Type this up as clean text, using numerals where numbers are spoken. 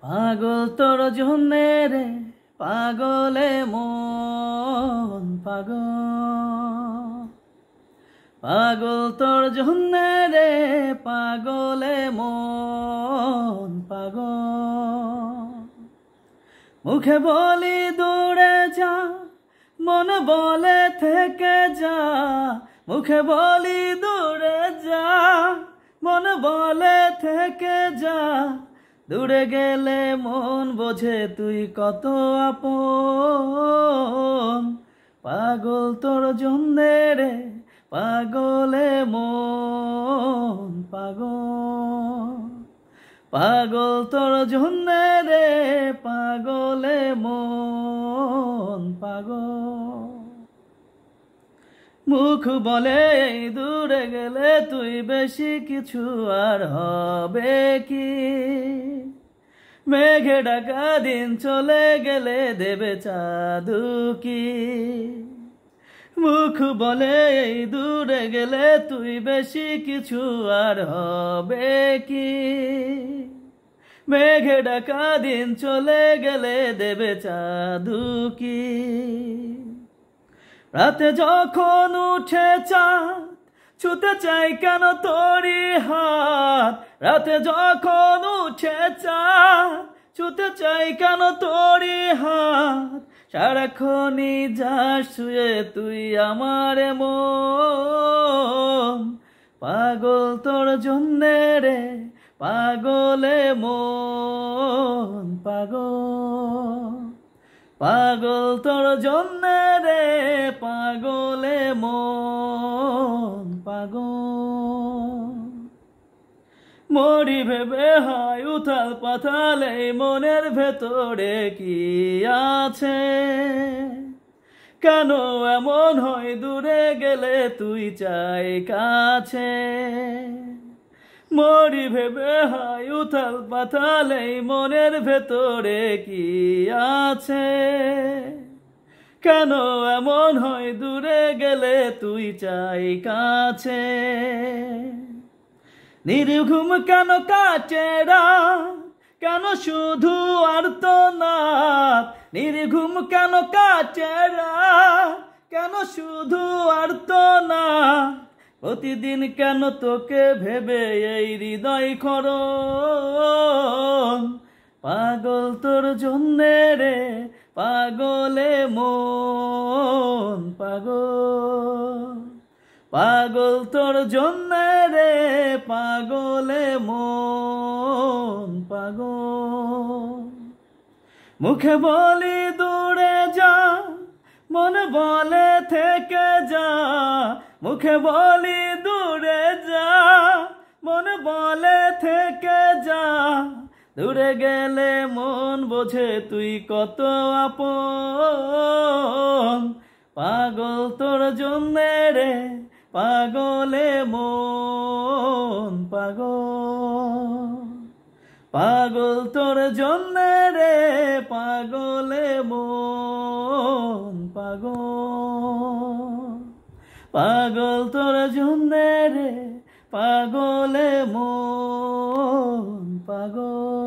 পাগল তোর জন্যে রে পাগলে মন পাগল, পাগল তোর জন্যে রে পাগলে মন পাগল। মুখে বলি দূরে যা, মন বলে থেকে যা। মুখে বলি দূরে যা, মন বলে থেকে যা। দূরে গেলে মন বোঝে তুই কত আপন। পাগল তোর জন্যে রে পাগলে মন পাগল, পাগল তোর জন্যে রে পাগলে মন পাগল। মুখ বলে দূরে গেলে তুই বেশি কিছু আর হবে কি। মেঘে ঢাকা দিন চলে গেলে দেবে চাঁদুকি। মুখ বলে দূরে গেলে তুই বেশি কিছু আর হবে কি। মেঘে ঢাকা দিন চলে গেলে দেবে চাঁদুকি। রাতে যখন উঠে চাঁদ ছুতে চাই কেন তোরি হাত। রাতে যখন উঠে চাঁদ ছুতে চাই কেন তোরি হাত। সারাক্ষণই যাস শুয়ে তুই আমার মন। পাগল তোর জন্যে রে পাগলে মন পাগল, পাগল তোর জন্যে রে পাগলে মন পাগল। মরি ভেবে হয় উথাল পাথাল এই মনের ভেতরে কি আছে। কেন এমন হয় দূরে গেলে তুই চাই কাছে। মরি ভেবে হয় উথাল পাথাল এই মনের ভেতরে কি আছে। কেন এমন হয় দূরে গেলে তুই চাই কাছে। নির্ঘুম কেন কাটে রাত, কেন শুধু আর্তনাদ। নির্ঘুম কেন কাটে রাত, কেন শুধু আর্তনাদ। প্রতিদিন কেন তোকে ভেবে এই হৃদয় খরণ। পাগল তোর জন্যে রে পাগলে মন পাগল, পাগল তোর জন্যে রে পাগলে মন পাগল। মুখে বলি দূরে যা, মন বলে থেকে যা। মুখে বলি দূরে যা, মন বলে থেকে যা। দূরে গেলে মন বোঝে তুই কত আপন। পাগল তোর জন্যে রে পাগলে মন পাগল, পাগল তোর জন্যে রে পাগলে মন পাগল, পাগল তোর জন্যে রে পাগলে মন পাগল।